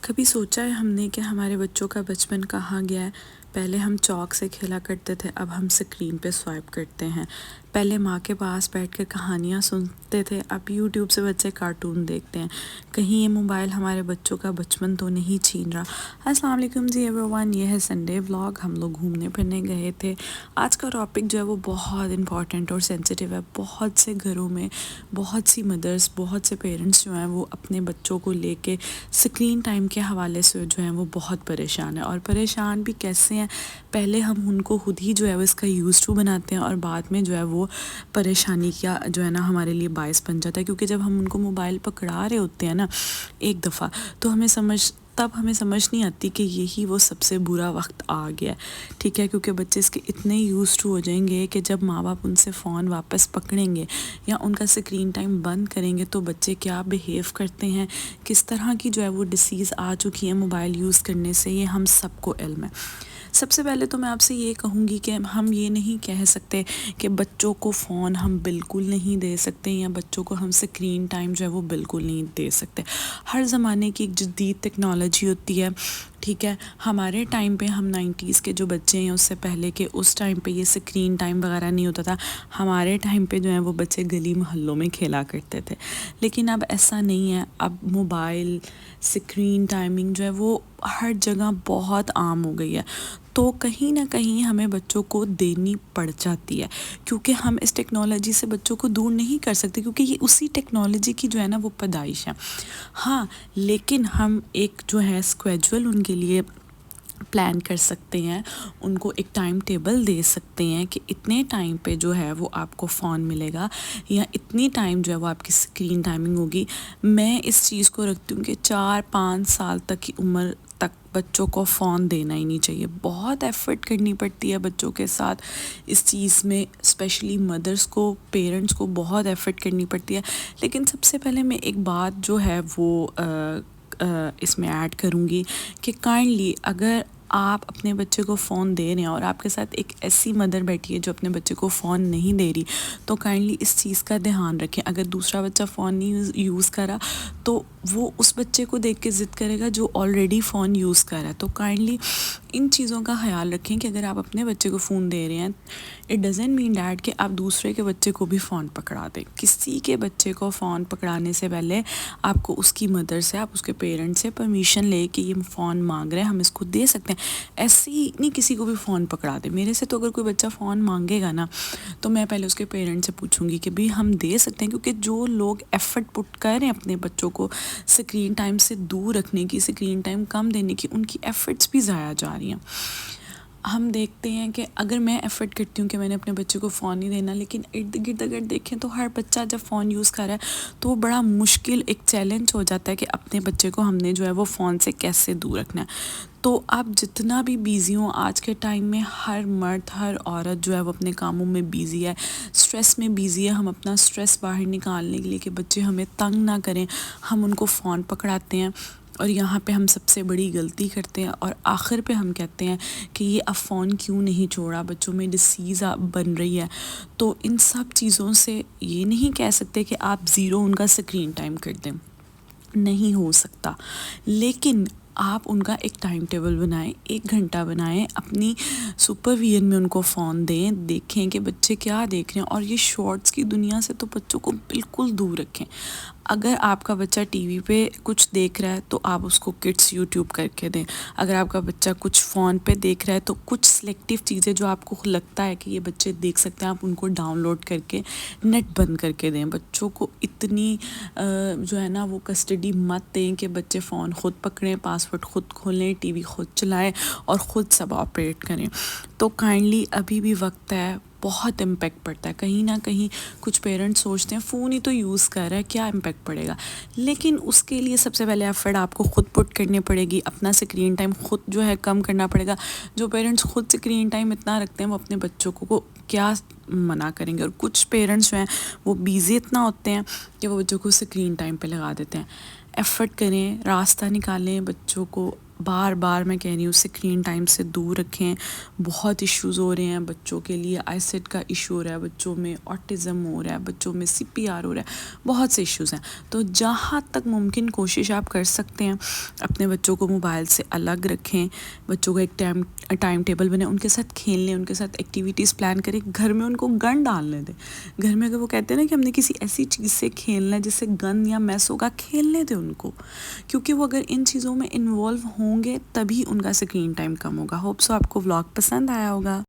کبھی سوچا ہے ہم نے کہ ہمارے بچوں کا بچپن کہاں گیا ہے؟ پہلے ہم چاک سے کھیلا کرتے تھے، اب ہم سکرین پہ سوائپ کرتے ہیں۔ پہلے ماں کے پاس بیٹھ کر کہانیاں سنتے تھے، اب یوٹیوب سے بچے کارٹون دیکھتے ہیں۔ کہیں یہ موبائل ہمارے بچوں کا بچپن تو نہیں چھین رہا؟ السلام علیکم جی ایوری ون، یہ ہے سنڈے ولاگ۔ ہم لوگ گھومنے پھرنے گئے تھے۔ آج کا ٹاپک جو ہے وہ بہت امپورٹنٹ اور سینسیٹیو ہے۔ بہت سے گھروں میں بہت سی مدرس، بہت سے پیرنٹس جو ہیں وہ اپنے بچوں کو لے کے سکرین ٹائم کے حوالے سے جو ہیں وہ بہت پریشان ہیں، اور پریشان بھی کیسے ہیں؟ پہلے ہم ان کو خود ہی جو ہے وہ اس کا یوز ٹو بناتے ہیں، اور بعد میں جو ہے وہ پریشانی کا جو ہے نا ہمارے لیے باعث بن جاتا ہے، کیونکہ جب ہم ان کو موبائل پکڑا رہے ہوتے ہیں نا ایک دفعہ، تو ہمیں سمجھ نہیں آتی کہ یہی وہ سب سے برا وقت آ گیا ہے، ٹھیک ہے؟ کیونکہ بچے اس کے اتنے یوز ٹو ہو جائیں گے کہ جب ماں باپ ان سے فون واپس پکڑیں گے یا ان کا سکرین ٹائم بند کریں گے تو بچے کیا بیہیو کرتے ہیں، کس طرح کی جو ہے وہ ڈیسیز آ چکی ہے موبائل یوز کرنے سے، یہ ہم سب کو علم ہے۔ سب سے پہلے تو میں آپ سے یہ کہوں گی کہ ہم یہ نہیں کہہ سکتے کہ بچوں کو فون ہم بالکل نہیں دے سکتے، یا بچوں کو ہم سکرین ٹائم جو ہے وہ بالکل نہیں دے سکتے۔ ہر زمانے کی ایک جدید ٹیکنالوجی ہوتی ہے، ٹھیک ہے؟ ہمارے ٹائم پہ، ہم 90s کے جو بچے ہیں اس سے پہلے کے، اس ٹائم پہ یہ سکرین ٹائم وغیرہ نہیں ہوتا تھا۔ ہمارے ٹائم پہ جو ہے وہ بچے گلی محلوں میں کھیلا کرتے تھے، لیکن اب ایسا نہیں ہے۔ اب موبائل، سکرین ٹائمنگ جو ہے وہ ہر جگہ بہت عام ہو گئی ہے، تو کہیں نہ کہیں ہمیں بچوں کو دینی پڑ جاتی ہے، کیونکہ ہم اس ٹیکنالوجی سے بچوں کو دور نہیں کر سکتے، کیونکہ یہ اسی ٹیکنالوجی کی جو ہے نا وہ پیدائش ہے۔ ہاں، لیکن ہم ایک جو ہے اسکیجول ان کے لیے پلان کر سکتے ہیں، ان کو ایک ٹائم ٹیبل دے سکتے ہیں کہ اتنے ٹائم پہ جو ہے وہ آپ کو فون ملے گا، یا اتنی ٹائم جو ہے وہ آپ کی سکرین ٹائمنگ ہوگی۔ میں اس چیز کو رکھتی ہوں کہ 4-5 سال تک کی عمر تک بچوں کو فون دینا ہی نہیں چاہیے۔ بہت ایفرٹ کرنی پڑتی ہے بچوں کے ساتھ اس چیز میں، اسپیشلی مدرس کو، پیرنٹس کو بہت ایفرٹ کرنی پڑتی ہے۔ لیکن سب سے پہلے میں ایک بات جو ہے وہ اس میں ایڈ کروں گی کہ کائنڈلی اگر آپ اپنے بچے کو فون دے رہے ہیں اور آپ کے ساتھ ایک ایسی مدر بیٹھی ہے جو اپنے بچے کو فون نہیں دے رہی، تو کائنڈلی اس چیز کا دھیان رکھیں۔ اگر دوسرا بچہ فون نہیں یوز کرا تو وہ اس بچے کو دیکھ کے ضد کرے گا جو آلریڈی فون یوز کر رہا ہے، تو کائنڈلی ان چیزوں کا خیال رکھیں کہ اگر آپ اپنے بچے کو فون دے رہے ہیں، اٹ ڈزنٹ مین دیٹ کہ آپ دوسرے کے بچے کو بھی فون پکڑا دیں۔ کسی کے بچے کو فون پکڑانے سے پہلے آپ کو اس کی مدر سے، آپ اس کے پیرنٹ سے پرمیشن لے کہ یہ فون مانگ رہے ہیں، ہم اس کو دے سکتے ہیں۔ ایسے ہی نہیں کسی کو بھی فون پکڑا دیں۔ میرے سے تو اگر کوئی بچہ فون مانگے گا نا تو میں پہلے اس کے پیرنٹ سے پوچھوں گی کہ بھی ہم دے سکتے ہیں، کیونکہ جو لوگ ایفرٹ پٹ کر رہے ہیں اپنے بچوں کو سکرین ٹائم سے دور رکھنے کی، سکرین ٹائم کم دینے کی، ان کی ایفرٹس بھی ضائع جا رہی ہیں۔ ہم دیکھتے ہیں کہ اگر میں ایفرٹ کرتی ہوں کہ میں نے اپنے بچے کو فون نہیں دینا، لیکن ارد گرد اگر دیکھیں تو ہر بچہ جب فون یوز کر رہا ہے تو وہ بڑا مشکل ایک چیلنج ہو جاتا ہے کہ اپنے بچے کو ہم نے جو ہے وہ فون سے کیسے دور رکھنا ہے۔ تو آپ جتنا بھی بیزی ہوں، آج کے ٹائم میں ہر مرد، ہر عورت جو ہے وہ اپنے کاموں میں بیزی ہے، سٹریس میں بیزی ہے۔ ہم اپنا سٹریس باہر نکالنے کے لیے کہ بچے ہمیں تنگ نہ کریں، ہم ان کو فون پکڑاتے ہیں، اور یہاں پہ ہم سب سے بڑی غلطی کرتے ہیں، اور آخر پہ ہم کہتے ہیں کہ یہ اب فون کیوں نہیں چھوڑا، بچوں میں ڈیسیز بن رہی ہے۔ تو ان سب چیزوں سے یہ نہیں کہہ سکتے کہ آپ زیرو ان کا سکرین ٹائم کر دیں، نہیں ہو سکتا، لیکن آپ ان کا ایک ٹائم ٹیبل بنائیں، 1 گھنٹہ بنائیں، اپنی سپرویژن میں ان کو فون دیں، دیکھیں کہ بچے کیا دیکھ رہے ہیں، اور یہ شارٹس کی دنیا سے تو بچوں کو بالکل دور رکھیں۔ اگر آپ کا بچہ ٹی وی پہ کچھ دیکھ رہا ہے تو آپ اس کو کڈس یوٹیوب کر کے دیں۔ اگر آپ کا بچہ کچھ فون پہ دیکھ رہا ہے تو کچھ سلیکٹیو چیزیں جو آپ کو لگتا ہے کہ یہ بچے دیکھ سکتے ہیں، آپ ان کو ڈاؤن لوڈ کر کے نیٹ بند کر کے دیں۔ بچوں کو اتنی جو ہے نا وہ کسٹڈی مت دیں کہ بچے فون خود پکڑیں، پاسورڈ خود کھولیں، ٹی وی خود چلائیں اور خود سب آپریٹ کریں۔ تو کائنڈلی ابھی بھی وقت ہے، بہت امپیکٹ پڑتا ہے۔ کہیں نہ کہیں کچھ پیرنٹس سوچتے ہیں فون ہی تو یوز کر رہا ہے، کیا امپیکٹ پڑے گا، لیکن اس کے لیے سب سے پہلے ایفرٹ آپ کو خود پٹ کرنی پڑے گی، اپنا سکرین ٹائم خود جو ہے کم کرنا پڑے گا۔ جو پیرنٹس خود سکرین ٹائم اتنا رکھتے ہیں وہ اپنے بچوں کو کیا منع کریں گے، اور کچھ پیرنٹس جو ہیں وہ بیزی اتنا ہوتے ہیں کہ وہ بچوں کو سکرین ٹائم پہ لگا دیتے ہیں۔ ایفرٹ کریں، راستہ نکالیں بچوں کو بار بار میں کہہ رہی ہوں اسکرین ٹائم سے دور رکھیں. بہت ایشوز ہو رہے ہیں بچوں کے لیے. آئی سیٹ کا ایشو ہو رہا ہے بچوں میں, آٹزم ہو رہا ہے بچوں میں, CPR ہو رہا ہے, بہت سے ایشوز ہیں. تو جہاں تک ممکن کوشش آپ کر سکتے ہیں اپنے بچوں کو موبائل سے الگ رکھیں. بچوں کو ایک ٹائم ٹیبل بنائیں, ان کے ساتھ کھیلنے, ان کے ساتھ ایکٹیویٹیز پلان کریں. گھر میں ان کو گن ڈالنے دیں. گھر میں اگر وہ کہتے ہیں نا کہ ہم نے کسی ایسی چیز سے کھیلنا ہے جس سے گن یا میس ہوگا, کھیلنے دیں ان کو, کیونکہ وہ اگر ان چیزوں میں انوالو ہوں گے تبھی ان کا اسکرین ٹائم کم ہوگا. ہوپ سو آپ کو ولاگ پسند آیا ہوگا.